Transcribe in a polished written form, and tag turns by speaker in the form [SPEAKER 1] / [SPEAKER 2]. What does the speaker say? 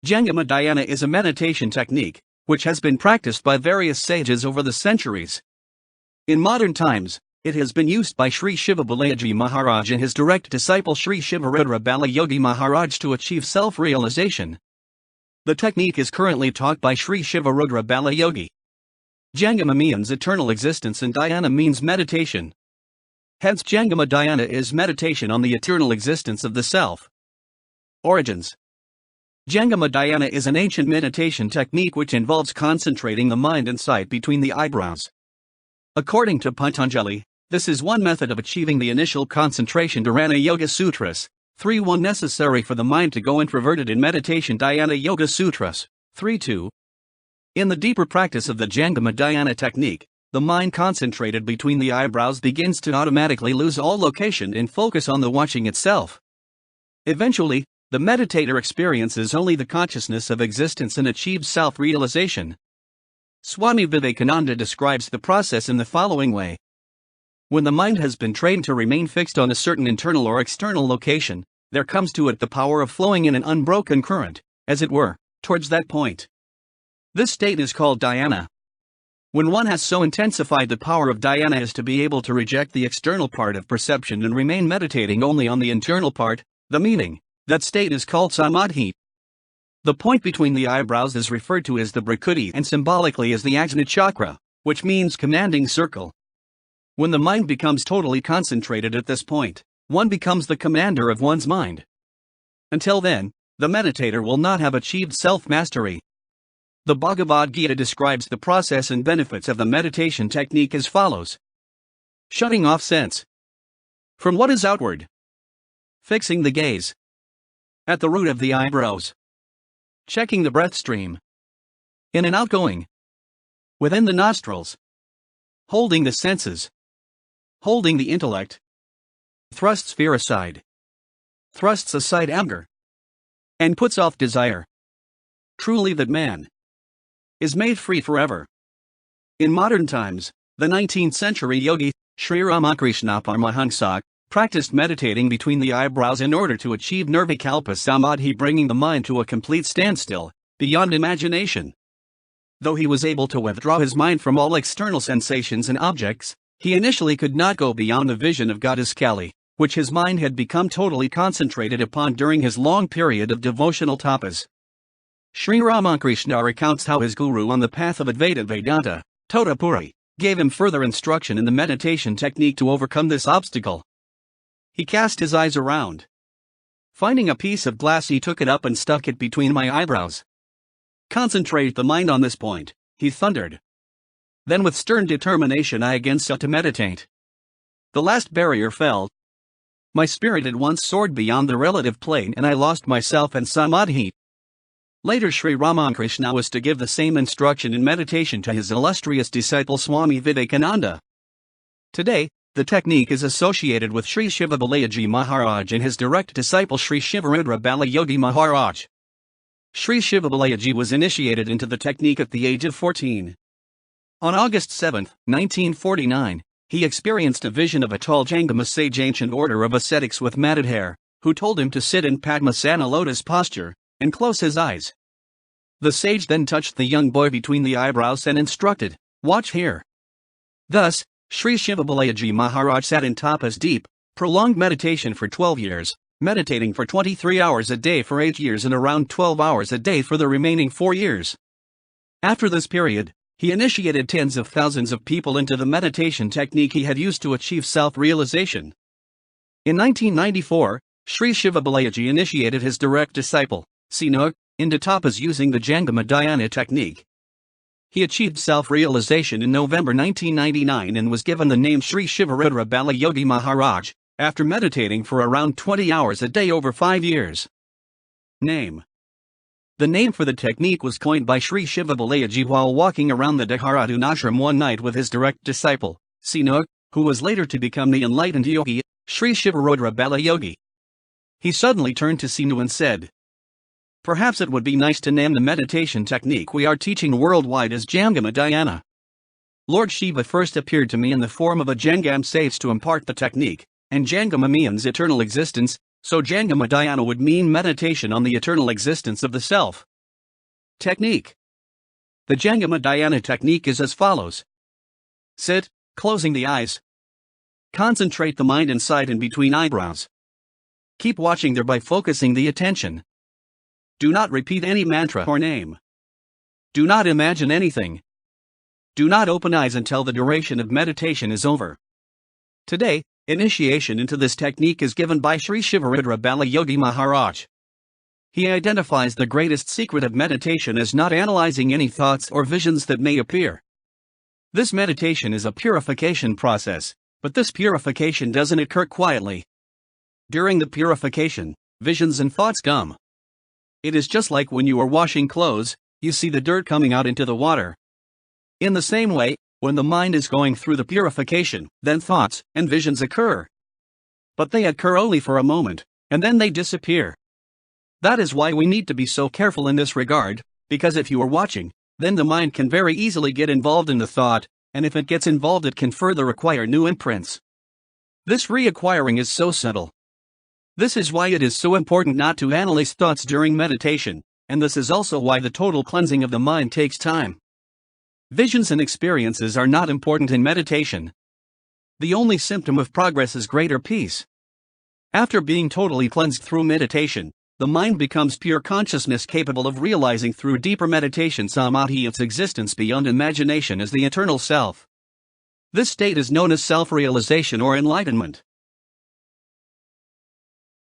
[SPEAKER 1] Jangama dhyana is a meditation technique, which has been practiced by various sages over the centuries. In modern times, it has been used by Sri Shiva Balaji Maharaj and his direct disciple Sri Shivarudra Balayogi Maharaj to achieve self-realization. The technique is currently taught by Sri Shivarudra Balayogi. Jangama means eternal existence and dhyana means meditation. Hence Jangama dhyana is meditation on the eternal existence of the self. Origins. Jangama dhyana is an ancient meditation technique which involves concentrating the mind and sight between the eyebrows. According to Patanjali, this is one method of achieving the initial concentration Dhyana Yoga Sutras, 3.1 necessary for the mind to go introverted in meditation Dhyana Yoga Sutras, 3.2. In the deeper practice of the Jangama dhyana technique, the mind concentrated between the eyebrows begins to automatically lose all location and focus on the watching itself. Eventually, the meditator experiences only the consciousness of existence and achieves self-realization. Swami Vivekananda describes the process in the following way. When the mind has been trained to remain fixed on a certain internal or external location, there comes to it the power of flowing in an unbroken current, as it were, towards that point. This state is called dhyana. When one has so intensified the power of dhyana as to be able to reject the external part of perception and remain meditating only on the internal part, the meaning, that state is called samadhi. The point between the eyebrows is referred to as the bhrikkudi and symbolically as the ajna chakra, which means commanding circle. When the mind becomes totally concentrated at this point, one becomes the commander of one's mind. Until then, the meditator will not have achieved self-mastery. The Bhagavad Gita describes the process and benefits of the meditation technique as follows. Shutting off sense from what is outward. Fixing the gaze at the root of the eyebrows. Checking the breath stream. In and outgoing. Within the nostrils. Holding the senses. Holding the intellect. Thrusts fear aside. Thrusts aside anger. And puts off desire. Truly that man is made free forever. In modern times, the 19th century yogi, Sri Ramakrishna Paramahansa, practiced meditating between the eyebrows in order to achieve nirvikalpa samadhi, bringing the mind to a complete standstill, beyond imagination. Though he was able to withdraw his mind from all external sensations and objects, he initially could not go beyond the vision of Goddess Kali, which his mind had become totally concentrated upon during his long period of devotional tapas. Sri Ramakrishna recounts how his guru on the path of Advaita Vedanta, Totapuri, gave him further instruction in the meditation technique to overcome this obstacle. He cast his eyes around. Finding a piece of glass, he took it up and stuck it between my eyebrows. Concentrate the mind on this point, he thundered. Then with stern determination I again sought to meditate. The last barrier fell. My spirit at once soared beyond the relative plane and I lost myself in samadhi. Later Sri Ramakrishna was to give the same instruction in meditation to his illustrious disciple Swami Vivekananda. Today, the technique is associated with Sri Shiva Balaji Maharaj and his direct disciple Sri Shivarudra Balayogi Maharaj. Sri Shiva Balaji was initiated into the technique at the age of 14. On August 7, 1949, he experienced a vision of a tall Jangama sage, ancient order of ascetics with matted hair, who told him to sit in Padmasana lotus posture and close his eyes. The sage then touched the young boy between the eyebrows and instructed, "Watch here." Thus, Sri Shiva Balaji Maharaj sat in tapas, deep, prolonged meditation for 12 years, meditating for 23 hours a day for 8 years and around 12 hours a day for the remaining 4 years. After this period, he initiated tens of thousands of people into the meditation technique he had used to achieve self-realization. In 1994, Sri Shiva Balaji initiated his direct disciple, Sinuk, into tapas using the Jangama dhyana technique. He achieved self-realization in November 1999 and was given the name Sri Shivarudra Balayogi Maharaj, after meditating for around 20 hours a day over 5 years. Name. The name for the technique was coined by Sri Shiva Balaji while walking around the Dehradun ashram one night with his direct disciple, Sinuk, who was later to become the enlightened yogi, Sri Shivarudra Balayogi. He suddenly turned to Sinu and said, "Perhaps it would be nice to name the meditation technique we are teaching worldwide as Jangama dhyana." Lord Shiva first appeared to me in the form of a Jangam sage to impart the technique, and Jangama means eternal existence, so Jangama dhyana would mean meditation on the eternal existence of the self. Technique. The Jangama dhyana technique is as follows. Sit, closing the eyes. Concentrate the mind inside and between eyebrows. Keep watching there by focusing the attention. Do not repeat any mantra or name. Do not imagine anything. Do not open eyes until the duration of meditation is over. Today, initiation into this technique is given by Sri Shivaridra Balayogi Maharaj. He identifies the greatest secret of meditation as not analyzing any thoughts or visions that may appear. This meditation is a purification process, but this purification doesn't occur quietly. During the purification, visions and thoughts come. It is just like when you are washing clothes, you see the dirt coming out into the water. In the same way, when the mind is going through the purification, then thoughts and visions occur. But they occur only for a moment, and then they disappear. That is why we need to be so careful in this regard, because if you are watching, then the mind can very easily get involved in the thought, and if it gets involved it can further acquire new imprints. This reacquiring is so subtle. This is why it is so important not to analyze thoughts during meditation, and this is also why the total cleansing of the mind takes time. Visions and experiences are not important in meditation. The only symptom of progress is greater peace. After being totally cleansed through meditation, the mind becomes pure consciousness capable of realizing through deeper meditation samadhi its existence beyond imagination as the eternal self. This state is known as self-realization or enlightenment.